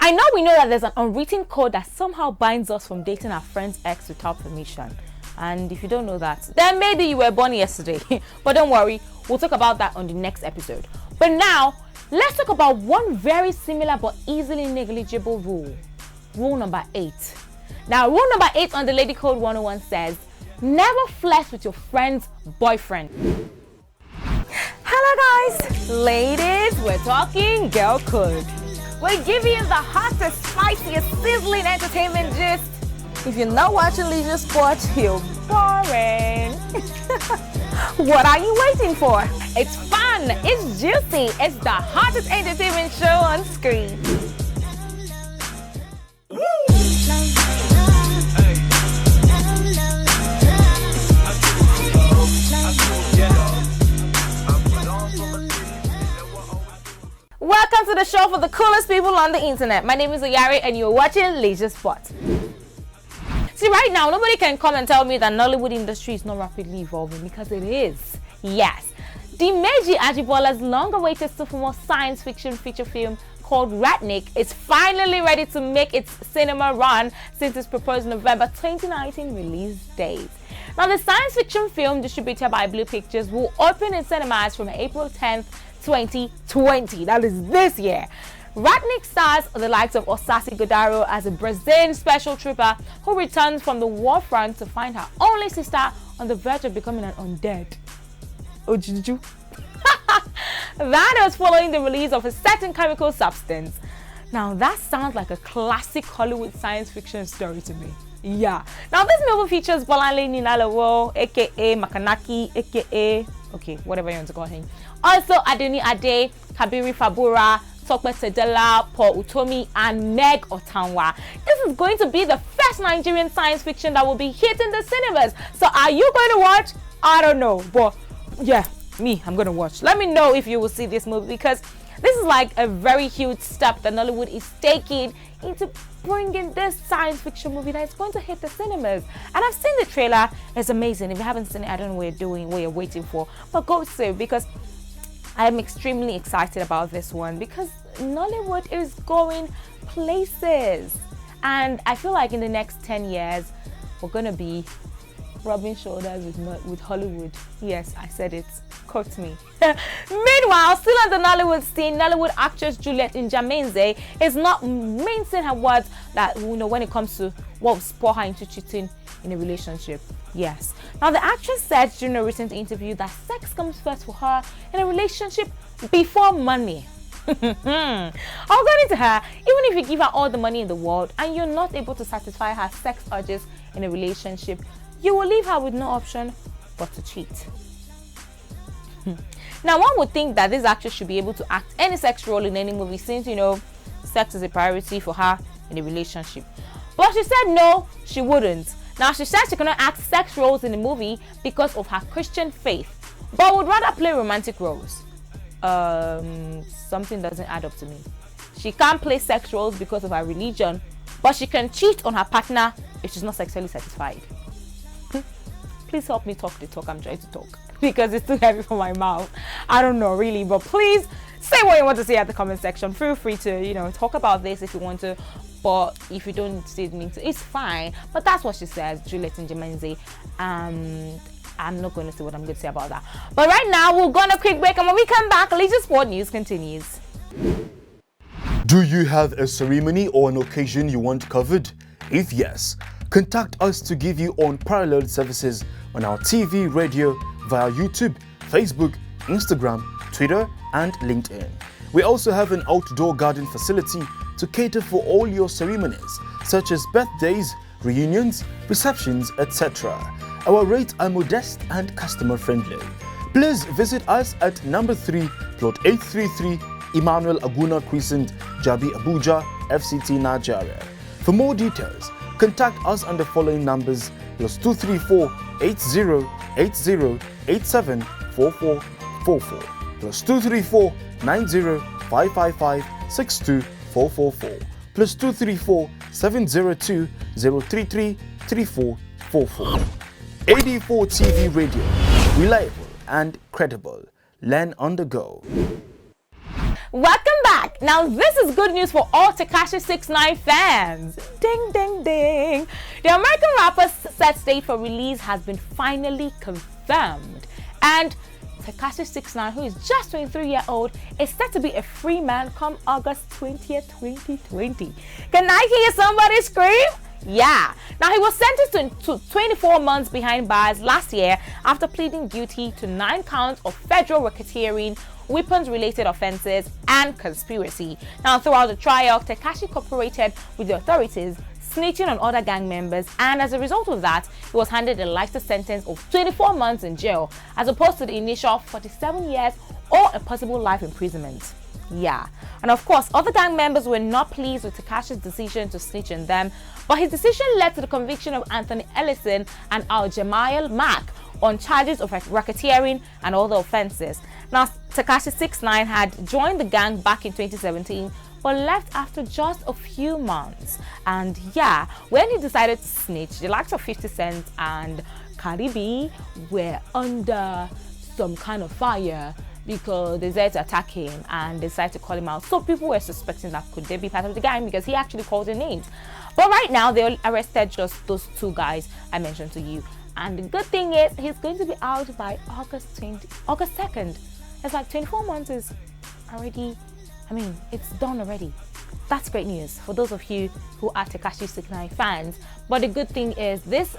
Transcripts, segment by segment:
I know we know that there's an unwritten code that somehow binds us from dating our friend's ex without permission. And if you don't know that, then maybe you were born yesterday. But don't worry, we'll talk about that on the next episode. But now, let's talk about one very similar but easily negligible rule. Rule number 8. Now, rule number 8 on the Lady Code 101 says, never flirt with your friend's boyfriend. Hello guys, ladies, we're talking girl code. We're giving you the hottest, spiciest, sizzling entertainment gist. If you're not watching Leisure Sports, you're boring. What are you waiting for? It's fun, it's juicy, it's the hottest entertainment show on screen. Welcome to the show for the coolest people on the internet. My name is Oyari and you're watching Leisure Sports. See, right now, nobody can come and tell me that Nollywood industry is not rapidly evolving, because it is. Yes. Dimeji Ajibola's long-awaited sophomore science fiction feature film called Ratnik is finally ready to make its cinema run since its proposed November 2019 release date. Now, the science fiction film, distributed by Blue Pictures, will open in cinemas from April 10th, 2020. That is this year. Ratnik stars the likes of Osasi Godaro as a Brazilian special trooper who returns from the war front to find her only sister on the verge of becoming an undead. Ojuju. That was following the release of a certain chemical substance. Now that sounds like a classic Hollywood science fiction story to me. Yeah. Now this movie features Bolanle Ninalowo, aka Makanaki, aka whatever you want to call him. Also Adeni Ade, Kabiri Fabura, Tokpe Tedela, Paul Utomi, and Meg Otanwa. This is going to be the first Nigerian science fiction that will be hitting the cinemas. So are you going to watch? I don't know, but yeah, I'm going to watch. Let me know if you will see this movie, because this is like a very huge step that Nollywood is taking into bringing this science fiction movie that is going to hit the cinemas. And I've seen the trailer. It's amazing. If you haven't seen it, I don't know what you're waiting for. But go see it, because I am extremely excited about this one, because Nollywood is going places. And I feel like in the next 10 years, we're going to be rubbing shoulders with Hollywood. Yes, I said it. Quote me. Meanwhile, still on the Nollywood scene, Nollywood actress Juliet Njamenze is not mincing her words that, when it comes to what will spur her into cheating in a relationship. Yes. Now, the actress said during a recent interview that sex comes first for her in a relationship before money. According to her, even if you give her all the money in the world and you're not able to satisfy her sex urges in a relationship, you will leave her with no option but to cheat. Now, one would think that this actress should be able to act any sex role in any movie, since, sex is a priority for her in a relationship. But she said no, she wouldn't. Now, she said she cannot act sex roles in the movie because of her Christian faith, but would rather play romantic roles. Something doesn't add up to me. She can't play sex roles because of her religion, but she can cheat on her partner if she's not sexually satisfied. Please help me talk the talk I'm trying to talk, because it's too heavy for my mouth. I don't know really, but please say what you want to say at the comment section. Feel free to, talk about this if you want to, but if you don't see me to, it's fine. But that's what she says, Juliet Njamenze. I'm not going to say what I'm going to say about that. But right now, we'll go on a quick break, and when we come back, Leisure Sport News continues. Do you have a ceremony or an occasion you want covered? If yes, contact us to give you unparalleled services on our TV, radio, via YouTube, Facebook, Instagram, Twitter, and LinkedIn. We also have an outdoor garden facility to cater for all your ceremonies, such as birthdays, reunions, receptions, etc. Our rates are modest and customer friendly. Please visit us at number 3, plot 833, Emmanuel Aguna Crescent, Jabi, Abuja, FCT, Nigeria. For more details, contact us on the following numbers: +234 80 80 87 4444, +234 90 555 62444, +234 702 033 3444. AD4 TV Radio, reliable and credible. Learn on the go. Welcome back. Now, this is good news for all Tekashi 69 fans. Ding, ding, ding. The American rapper's set date for release has been finally confirmed. And Tekashi 69, who is just 23-year-old, is set to be a free man come August 20th, 2020. Can I hear somebody scream? Yeah. Now, he was sentenced to 24 months behind bars last year after pleading guilty to 9 counts of federal racketeering, weapons-related offenses, and conspiracy. Now, throughout the trial, Tekashi cooperated with the authorities, snitching on other gang members, and as a result of that, he was handed a lighter sentence of 24 months in jail, as opposed to the initial 47 years or a possible life imprisonment. Yeah, and of course, other gang members were not pleased with Tekashi's decision to snitch on them, but his decision led to the conviction of Anthony Ellison and Aljamail Mack on charges of racketeering and other offenses. Now, Tekashi 69 had joined the gang back in 2017, but left after just a few months. And yeah, when he decided to snitch, the likes of 50 Cent and Cardi B were under some kind of fire because they decided to attack him and decided to call him out. So people were suspecting that could they be part of the gang because he actually called their names. But right now, they arrested just those 2 guys I mentioned to you. And the good thing is, he's going to be out by August 2nd. It's like 24 months is already, it's done already. That's great news for those of you who are Tekashi 69 fans. But the good thing is, this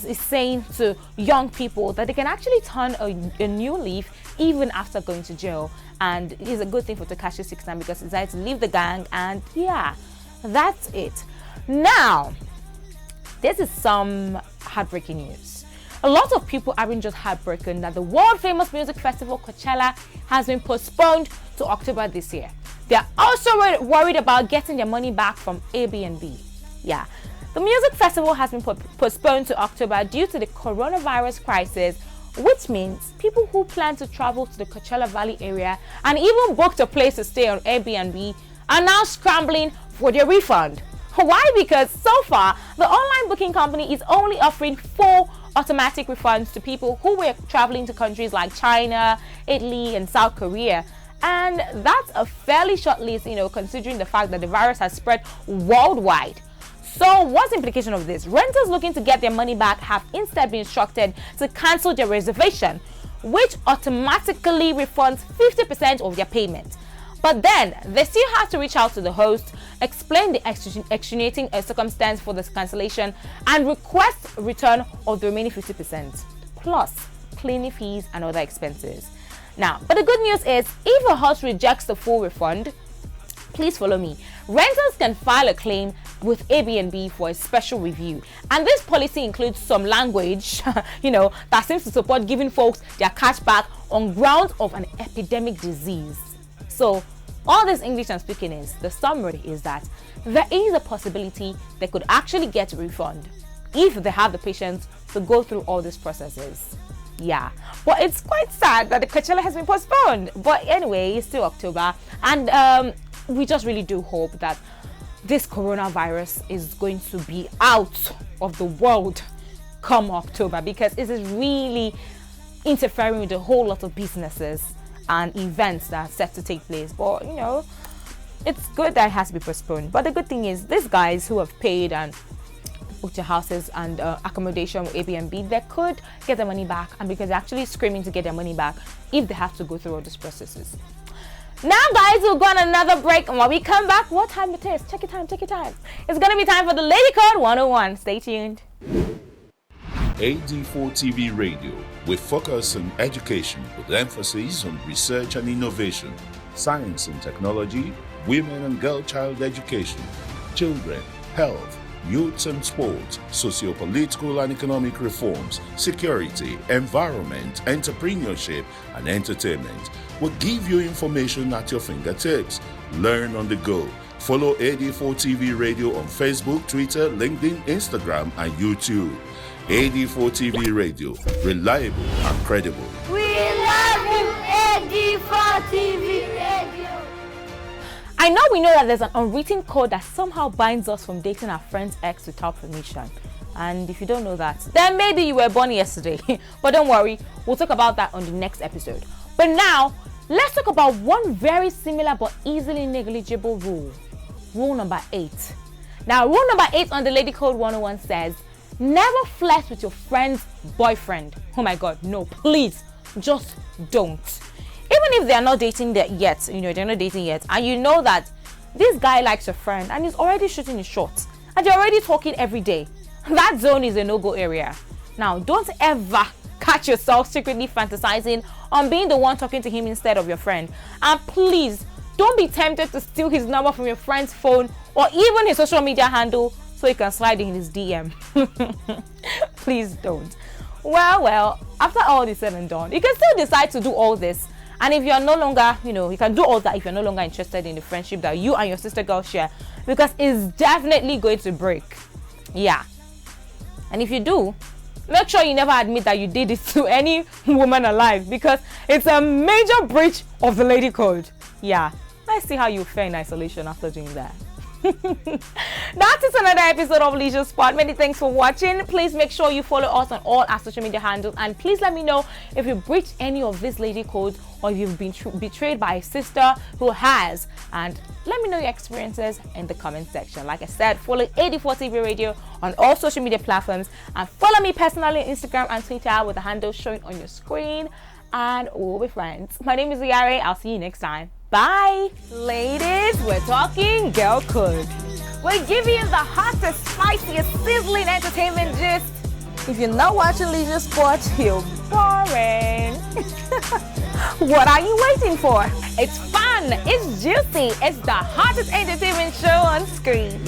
is saying to young people that they can actually turn a new leaf even after going to jail. And it's a good thing for Tekashi 69 because he decided to leave the gang, and yeah, that's it. Now, this is some heartbreaking news. A lot of people aren't just heartbroken that the world-famous music festival Coachella has been postponed to October this year. They're also worried about getting their money back from Airbnb. Yeah, the music festival has been postponed to October due to the coronavirus crisis, which means people who plan to travel to the Coachella Valley area and even booked a place to stay on Airbnb are now scrambling for their refund. Why? Because so far, the online booking company is only offering 4 automatic refunds to people who were traveling to countries like China, Italy, and South Korea. And that's a fairly short list, considering the fact that the virus has spread worldwide. So what's the implication of this? Renters looking to get their money back have instead been instructed to cancel their reservation, which automatically refunds 50% of their payment. But then they still have to reach out to the host, explain the extenuating circumstance for this cancellation, and request return of the remaining 50%, plus cleaning fees and other expenses. Now, but the good news is, if a host rejects the full refund, please follow me. Renters can file a claim with Airbnb for a special review. And this policy includes some language, that seems to support giving folks their cash back on grounds of an epidemic disease. So all this English I'm speaking is, the summary is that there is a possibility they could actually get a refund if they have the patience to go through all these processes. Yeah, but it's quite sad that the Coachella has been postponed. But anyway, it's still October, and we just really do hope that this coronavirus is going to be out of the world come October, because it is really interfering with a whole lot of businesses and events that are set to take place. But it's good that it has to be postponed. But the good thing is, these guys who have paid and booked their houses and accommodation with Airbnb, they could get their money back, and because they're actually screaming to get their money back if they have to go through all these processes. Now, guys, we'll go on another break, and when we come back, what time it is? Check your time. It's gonna be time for the Lady Code 101. Stay tuned. AD4 TV Radio, we focus on education with emphasis on research and innovation, science and technology, women and girl child education, children, health, youth and sports, socio-political and economic reforms, security, environment, entrepreneurship, and entertainment. We'll give you information at your fingertips. Learn on the go. Follow AD4 TV Radio on Facebook, Twitter, LinkedIn, Instagram, and YouTube. AD4 TV Radio, reliable and credible. We love you, AD4 TV Radio. I know we know that there's an unwritten code that somehow binds us from dating our friend's ex without permission. And if you don't know that, then maybe you were born yesterday. But don't worry, we'll talk about that on the next episode. But now, let's talk about one very similar but easily negligible rule. Rule number 8. Now, rule number 8 on the Lady Code 101 says, never flirt with your friend's boyfriend. Oh my God, no, please, just don't. Even if they're not dating yet, they're not dating yet, and you know that this guy likes your friend and he's already shooting his shots, and you're already talking every day, that zone is a no-go area. Now, don't ever catch yourself secretly fantasizing on being the one talking to him instead of your friend. And please, don't be tempted to steal his number from your friend's phone or even his social media handle so you can slide in his DM. Please don't. Well, after all is said and done, you can still decide to do all this. And if you're no longer, you can do all that if you're no longer interested in the friendship that you and your sister girl share, because it's definitely going to break. Yeah. And if you do, make sure you never admit that you did it to any woman alive, because it's a major breach of the Lady Code. Yeah. Let's see how you fare in isolation after doing that. That is another episode of Leisure Spot. Many thanks for watching. Please make sure you follow us on all our social media handles, and please let me know if you breached any of these lady codes or if you've been betrayed by a sister who has, and let me know your experiences in the comment section. Like I said, follow AD4 TV Radio on all social media platforms, and follow me personally on Instagram and Twitter with the handle showing on your screen, and we'll be friends. My name is Yare. I'll see you next time. Bye. Ladies, we're talking girl code. We're giving you the hottest, spiciest, sizzling entertainment gist. If you're not watching Leisure Sport, you're boring. What are you waiting for? It's fun, it's juicy, it's the hottest entertainment show on screen.